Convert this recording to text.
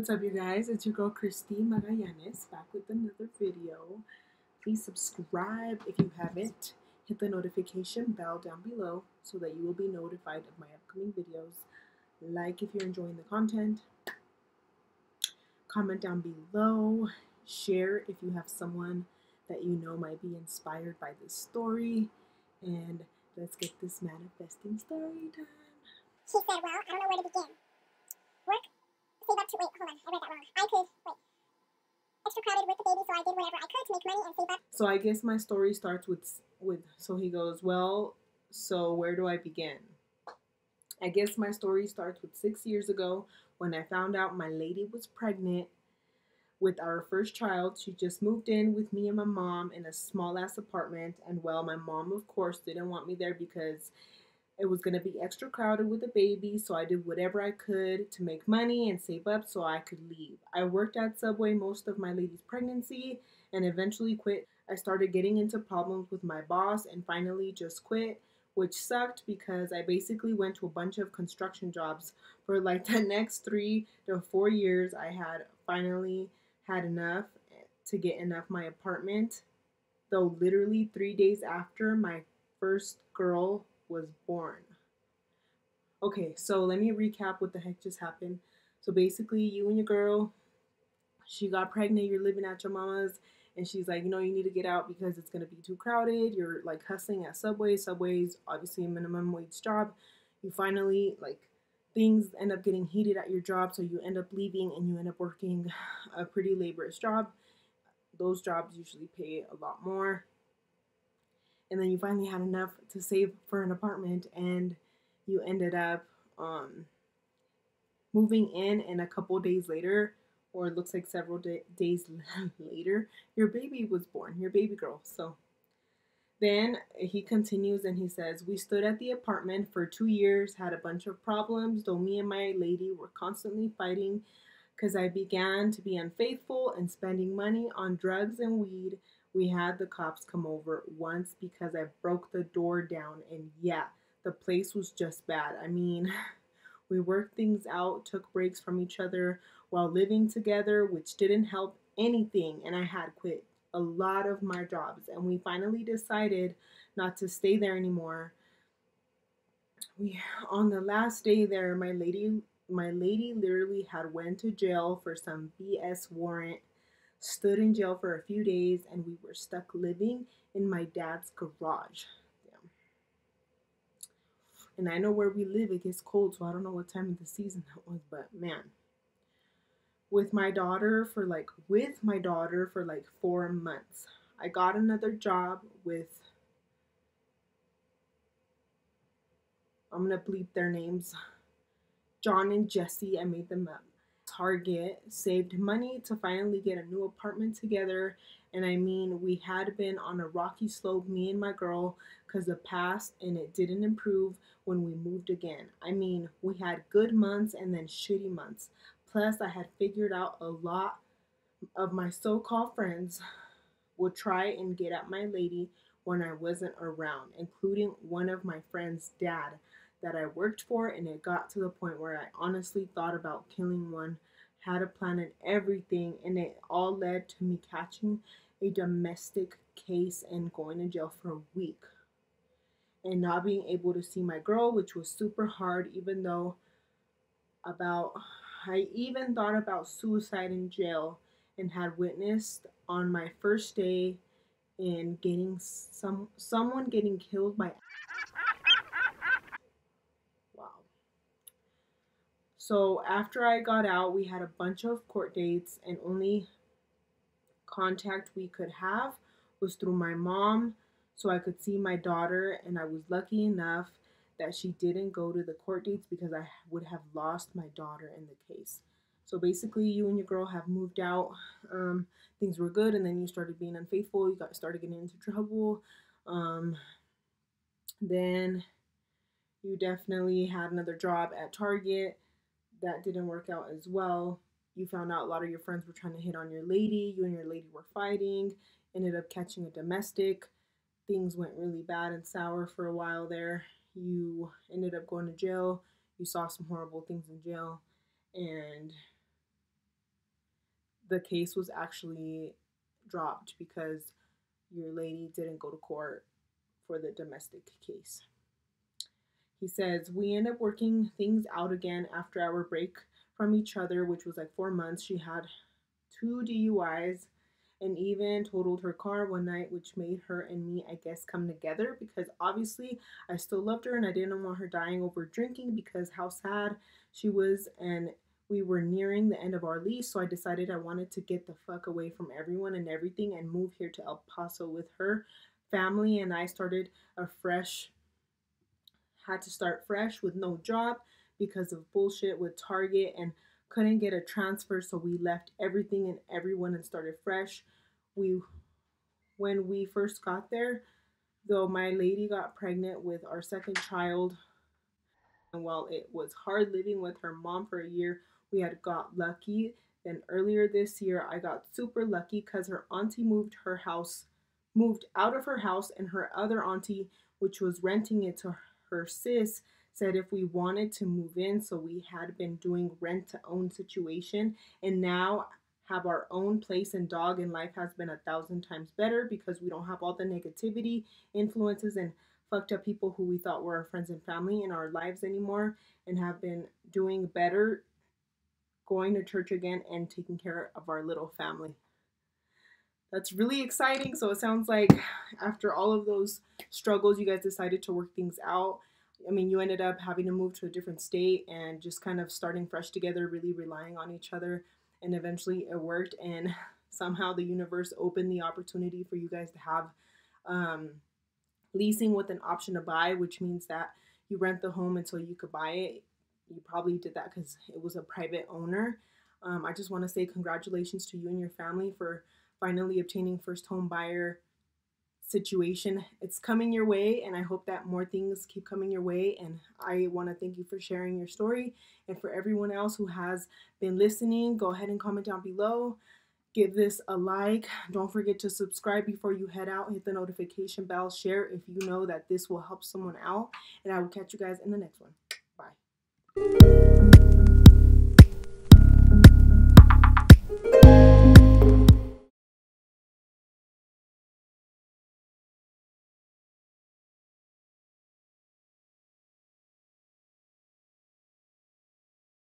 What's up, you guys? It's your girl KRIISTY Magallanes back with another video. Please subscribe if you haven't. Hit the notification bell down below so that you will be notified of my upcoming videos. Like if you're enjoying the content. Comment down below. Share if you have someone that you know might be inspired by this story. And let's get this manifesting story time. She said, well, I don't know where to begin. Work, save up to, wait, hold on, I read that wrong. I could, wait, extra crowded with the baby, so I did whatever I could to make money and save up. So I guess my story starts with so he goes, well, so where do I begin? I guess my story starts with 6 years ago when I found out my lady was pregnant with our first child. She just moved in with me and my mom in a small ass apartment, and well, my mom of course didn't want me there because it was going to be extra crowded with a baby, so I did whatever I could to make money and save up so I could leave. I worked at Subway most of my lady's pregnancy and eventually quit. I started getting into problems with my boss and finally just quit, which sucked because I basically went to a bunch of construction jobs for like the next 3 to 4 years. I had finally had enough to get enough my apartment, though literally 3 days after my first girl was born. Okay, so let me recap what the heck just happened. So basically, you and your girl, she got pregnant, you're living at your mama's, and she's like, you know, you need to get out because it's going to be too crowded. You're like hustling at Subway. Subway's obviously a minimum wage job. You finally, like, things end up getting heated at your job, so you end up leaving and you end up working a pretty laborious job. Those jobs usually pay a lot more. And then you finally had enough to save for an apartment, and you ended up moving in, and a couple days later, or it looks like several days later, your baby was born, your baby girl. So then he continues and he says, we stood at the apartment for 2 years, had a bunch of problems, though me and my lady were constantly fighting because I began to be unfaithful and spending money on drugs and weed. We had the cops come over once because I broke the door down, and yeah, the place was just bad. I mean, we worked things out, took breaks from each other while living together, which didn't help anything, and I had quit a lot of my jobs, and we finally decided not to stay there anymore. On the last day there, my lady literally had went to jail for some BS warrant, stood in jail for a few days, and we were stuck living in my dad's garage. Damn. And I know where we live, it gets cold, so I don't know what time of the season that was, but man. With my daughter for like 4 months. I got another job with, I'm gonna bleep their names, John and Jesse. I made them up. Target, saved money to finally get a new apartment together. And I mean, we had been on a rocky slope, me and my girl, because the past, and it didn't improve when we moved again. I mean, we had good months and then shitty months. Plus, I had figured out a lot of my so-called friends would try and get at my lady when I wasn't around, including one of my friend's dad that I worked for, and it got to the point where I honestly thought about killing one, had a plan and everything, and it all led to me catching a domestic case and going to jail for a week and not being able to see my girl, which was super hard, even though I even thought about suicide in jail and had witnessed on my first day in getting someone getting killed by. Wow. So after I got out, we had a bunch of court dates, and only contact we could have was through my mom so I could see my daughter, and I was lucky enough that she didn't go to the court dates because I would have lost my daughter in the case. So basically, you and your girl have moved out. Things were good, and then you started being unfaithful. You started getting into trouble. Then you definitely had another job at Target. That didn't work out as well. You found out a lot of your friends were trying to hit on your lady. You and your lady were fighting. Ended up catching a domestic. Things went really bad and sour for a while there. You ended up going to jail. You saw some horrible things in jail. And the case was actually dropped because your lady didn't go to court for the domestic case. He says, we end up working things out again after our break from each other, which was like 4 months. She had 2 DUIs and even totaled her car one night, which made her and me, I guess, come together because obviously I still loved her and I didn't want her dying over drinking because how sad she was, and we were nearing the end of our lease. So I decided I wanted to get the fuck away from everyone and everything and move here to El Paso with her family. And I started a fresh, had to start fresh with no job because of bullshit with Target and couldn't get a transfer, so we left everything and everyone and started fresh. We when we first got there, though, my lady got pregnant with our second child, and while it was hard living with her mom for a year, we had got lucky. Then earlier this year, I got super lucky because her auntie moved out of her house, and her other auntie, which was renting it to her sis, said if we wanted to move in. So we had been doing rent to own situation, and now have our own place and dog, and life has been 1,000 times better because we don't have all the negativity, influences, and fucked up people who we thought were our friends and family in our lives anymore, and have been doing better, going to church again and taking care of our little family. That's really exciting. So it sounds like after all of those struggles, you guys decided to work things out. I mean, you ended up having to move to a different state and just kind of starting fresh together, really relying on each other. And eventually it worked. And somehow the universe opened the opportunity for you guys to have leasing with an option to buy, which means that you rent the home until you could buy it. You probably did that because it was a private owner. I just want to say congratulations to you and your family for finally obtaining first home buyer situation. It's coming your way, and I hope that more things keep coming your way. And I want to thank you for sharing your story. And for everyone else who has been listening, go ahead and comment down below. Give this a like. Don't forget to subscribe before you head out. Hit the notification bell. Share if you know that this will help someone out. And I will catch you guys in the next one. Bye.